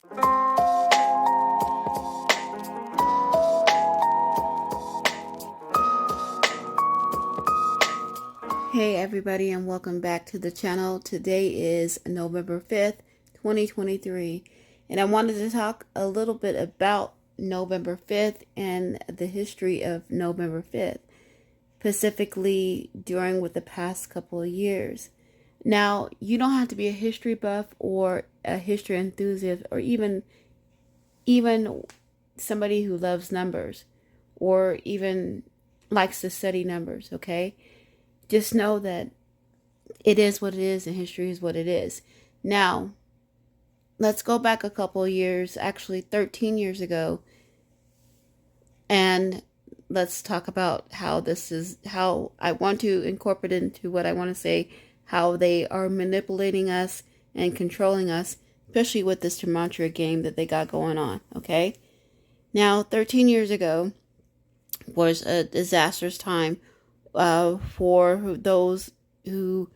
Hey everybody, and welcome back to the channel. Today is November 5th, 2023, and I wanted to talk a little bit about November 5th and the history of November 5th, specifically during with the past couple of years. Now, you don't have to be a history buff or a history enthusiast or even somebody who loves numbers or even likes to study numbers, okay? Just know that it is what it is and history is what it is. Now, let's go back a couple of years, actually 13 years ago, and let's talk about how I want to incorporate into what I want to say, how they are manipulating us and controlling us, especially with this gematria game that they got going on, okay? Now, 13 years ago was a disastrous time for those who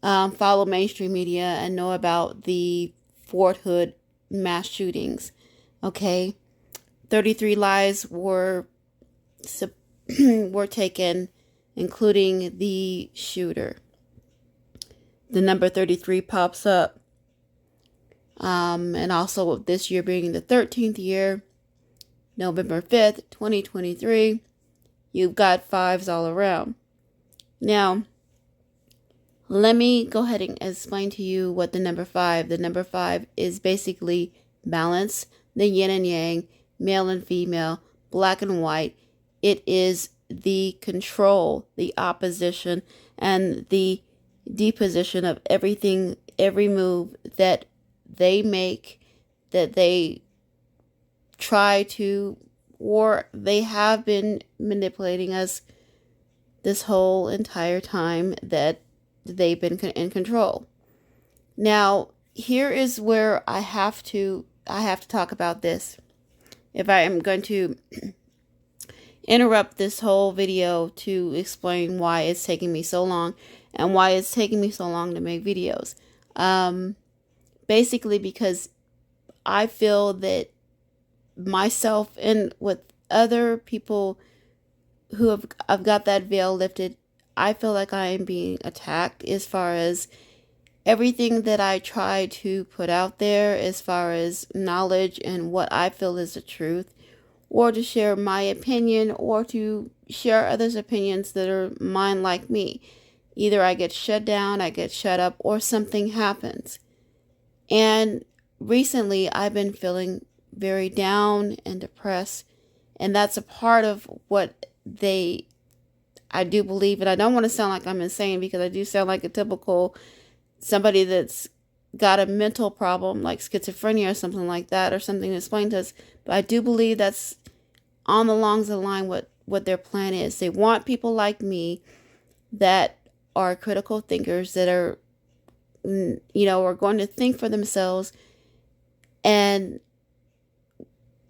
follow mainstream media and know about the Fort Hood mass shootings. Okay, 33 lives were taken, including the shooter. The number 33 pops up, and also this year being the 13th year, November 5th, 2023. You've got fives all around. Now, let me go ahead and explain to you what the number 5 is basically balance, the yin and yang, male and female, black and white. It is the control, the opposition, and the deposition of everything, every move that they make, that they try to, or they have been manipulating us this whole entire time that they've been in control. Now, here is where I have to talk about this. If I am going to interrupt this whole video to explain why it's taking me so long and why it's taking me so long to make videos. Basically because I feel that myself and with other people who have got that veil lifted, I feel like I am being attacked as far as everything that I try to put out there as far as knowledge and what I feel is the truth, or to share my opinion or to share others' opinions that are mine like me. Either I get shut down, I get shut up, or something happens. And recently I've been feeling very down and depressed, and that's a part of what I do believe, and I don't want to sound like I'm insane because I do sound like a typical somebody that's got a mental problem like schizophrenia or something like that, or something to explain to us, but I do believe that's on the along the line what their plan is. They want people like me that are critical thinkers, that are are going to think for themselves, and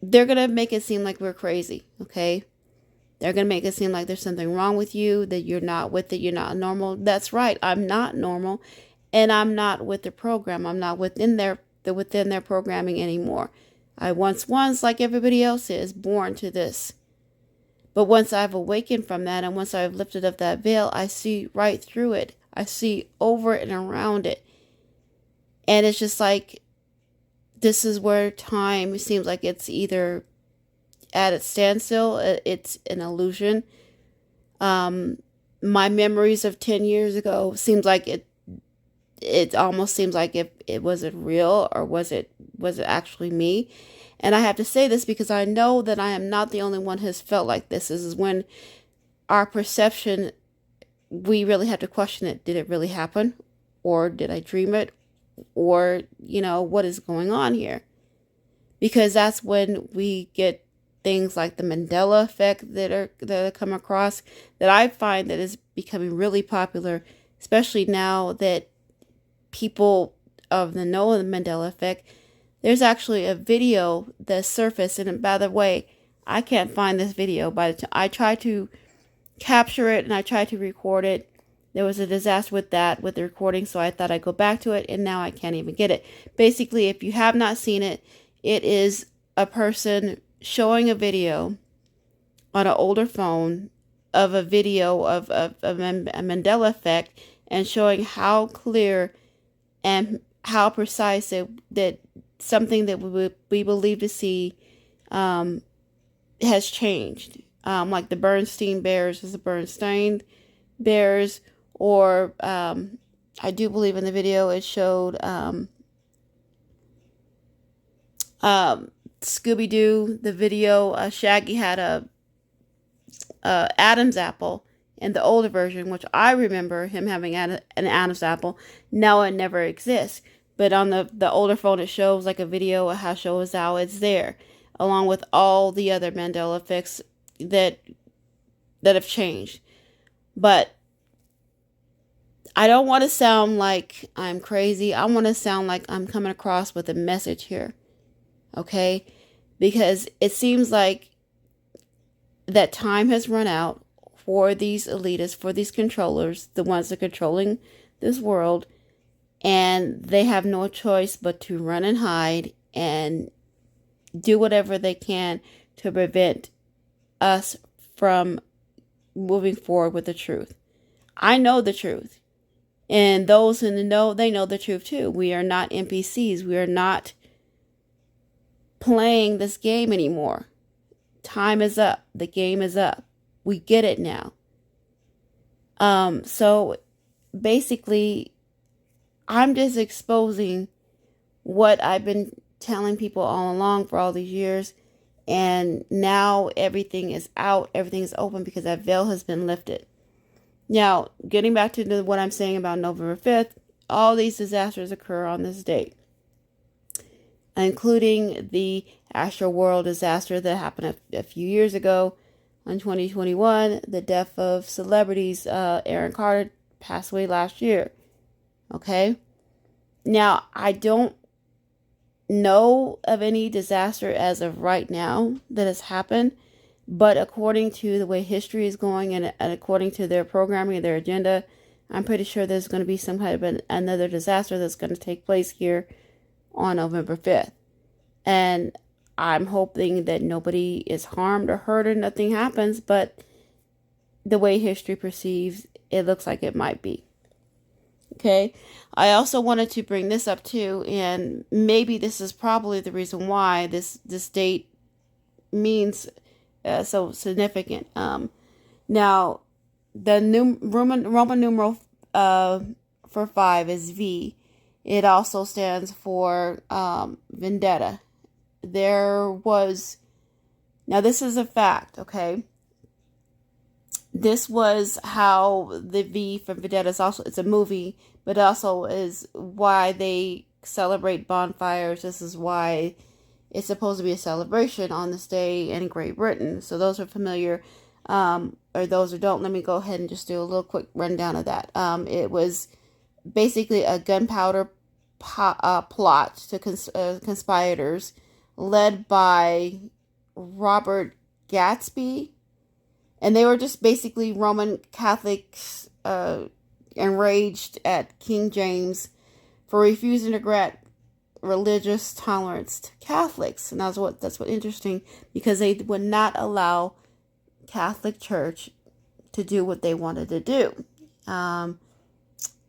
they're going to make it seem like we're crazy, okay? They're going to make it seem like there's something wrong with you, that you're not with it, you're not normal. That's right, I'm not normal, and I'm not with the program. I'm not within their programming anymore. I once was, like everybody else is, born to this. But once I've awakened from that, and once I've lifted up that veil, I see right through it. I see over it and around it. And it's just like, this is where time seems like it's either at its standstill, it's an illusion. My memories of 10 years ago seems like it almost seems like it wasn't real, or was it actually me? And I have to say this because I know that I am not the only one who has felt like this. This is when our perception, we really have to question it. Did it really happen? Or did I dream it? Or, what is going on here? Because that's when we get things like the Mandela effect that come across, that I find that is becoming really popular, especially now that people of the know of the Mandela effect. There's actually a video that surfaced, and by the way, I can't find this video. I try to capture it and I try to record it, There was a disaster with that, with the recording, so I thought I'd go back to it, and now I can't even get it. Basically, if you have not seen it, it is a person showing a video on an older phone of a video of a Mandela effect, and showing how clear and how precise that something that we believe to see has changed. Like the Bernstein Bears is the Bernstein Bears, or I do believe in the video it showed Scooby-Doo, the video. Shaggy had a Adam's apple in the older version, which I remember him having an Adam's apple. Now it never exists. But on the older phone, it shows like a video of how shows how it's there, along with all the other Mandela effects that have changed. But I don't want to sound like I'm crazy. I want to sound like I'm coming across with a message here. Okay? Because it seems like that time has run out for these elitists, for these controllers, the ones that are controlling this world, and they have no choice but to run and hide and do whatever they can to prevent us from moving forward with the truth. I know the truth. And those in the know, they know the truth too. We are not NPCs. We are not playing this game anymore. Time is up. The game is up. We get it now. So basically, I'm just exposing what I've been telling people all along for all these years. And now everything is out. Everything is open because that veil has been lifted. Now, getting back to what I'm saying about November 5th, all these disasters occur on this date, including the Astroworld disaster that happened a few years ago in 2021, the death of celebrities. Aaron Carter passed away last year. Okay? Now, I don't know of any disaster as of right now that has happened, but according to the way history is going, and according to their programming and their agenda, I'm pretty sure there's going to be some kind of another disaster that's going to take place here on November 5th. And I'm hoping that nobody is harmed or hurt or nothing happens, but the way history perceives, it looks like it might be. Okay, I also wanted to bring this up too, and maybe this is probably the reason why this date means so significant. Now, the Roman numeral for 5 is V. It also stands for vendetta. Now this is a fact, okay? This was how the V for vendetta is also, it's a movie, but also is why they celebrate bonfires. This is why it's supposed to be a celebration on this day in Great Britain. So those who are familiar, or those who don't, let me go ahead and just do a little quick rundown of that. It was basically a gunpowder plot to conspirators led by Robert Gatsby. And they were just basically Roman Catholics enraged at King James for refusing to grant religious tolerance to Catholics. And that's what interesting, because they would not allow Catholic Church to do what they wanted to do. The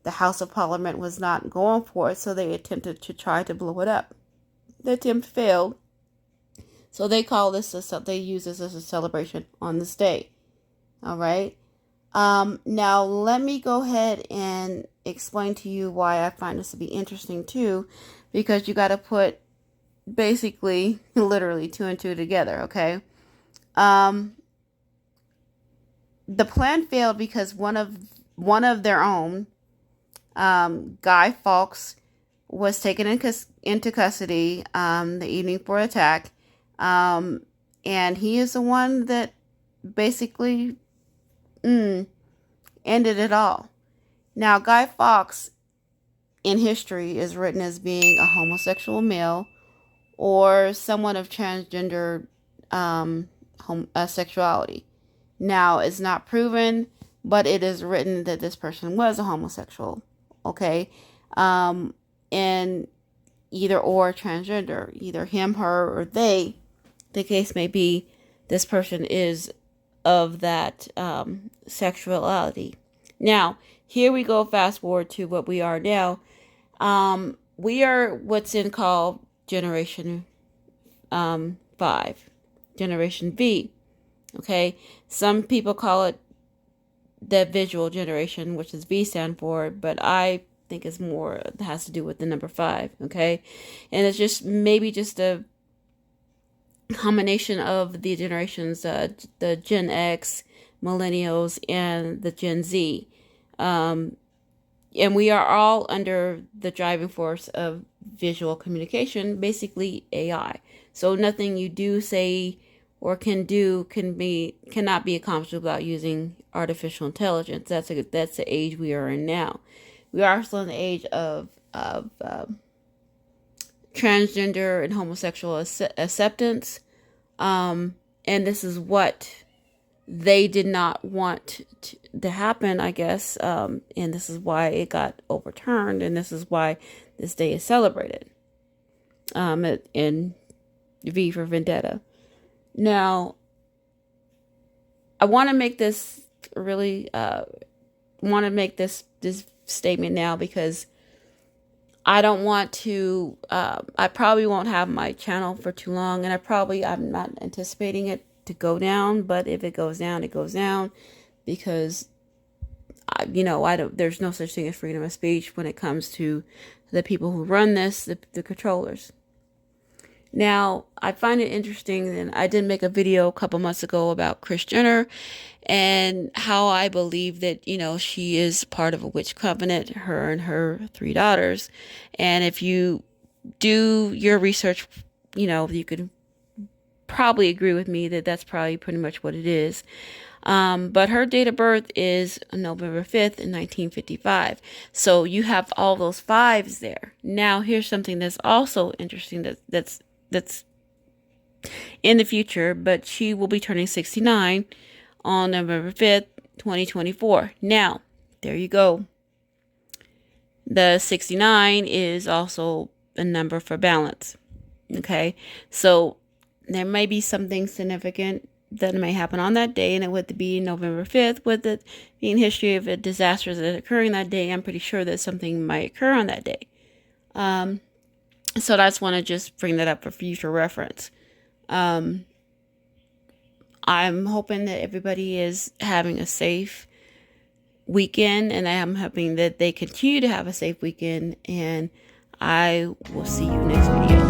House of Parliament was not going for it, so they attempted to try to blow it up. The attempt failed, so they call this they use this as a celebration on this day. All right. Now let me go ahead and explain to you why I find this to be interesting too, because you got to put basically literally 2 and 2 together. Okay. The plan failed because one of their own, Guy Fawkes, was taken into custody the evening for attack, and he is the one that basically ended it all. Now, Guy Fawkes in history is written as being a homosexual male or someone of transgender sexuality. Now, it's not proven but it is written that this person was a homosexual. Okay. And either or transgender, either him, her, or they, the case may be, this person is of that sexuality. Now, here we go, fast forward to what we are now. We are what's in called Generation 5, Generation V. Okay, some people call it the visual generation, which is V stand for, but I think it's more, it has to do with the number 5. Okay, and it's just maybe just a combination of the generations, the Gen X, millennials, and the Gen Z. And we are all under the driving force of visual communication, basically AI. So nothing you do, say, or can do cannot be accomplished without using artificial intelligence. That's the age we are in now. We are still in the age of transgender and homosexual acceptance, and this is what they did not want to happen, I guess, and this is why it got overturned, and this is why this day is celebrated, in V for Vendetta. Now, I want to make this really, want to make this statement now, because I don't want to, I probably won't have my channel for too long, and I'm not anticipating it to go down, but if it goes down, it goes down, because there's no such thing as freedom of speech when it comes to the people who run this, the controllers. Now, I find it interesting, and I did make a video a couple months ago about Kris Jenner and how I believe that, she is part of a witch covenant, her and her 3 daughters. And if you do your research, you could probably agree with me that that's probably pretty much what it is. But her date of birth is November 5th in 1955. So you have all those 5s there. Now, here's something that's also interesting that's in the future, but she will be turning 69 on November 5th, 2024. Now, there you go. The 69 is also a number for balance. Okay, so there may be something significant that may happen on that day, and it would be November 5th, with it being history of a disaster that occurring that day. I'm pretty sure that something might occur on that day. So I just want to just bring that up for future reference. I'm hoping that everybody is having a safe weekend, and I'm hoping that they continue to have a safe weekend, and I will see you next video.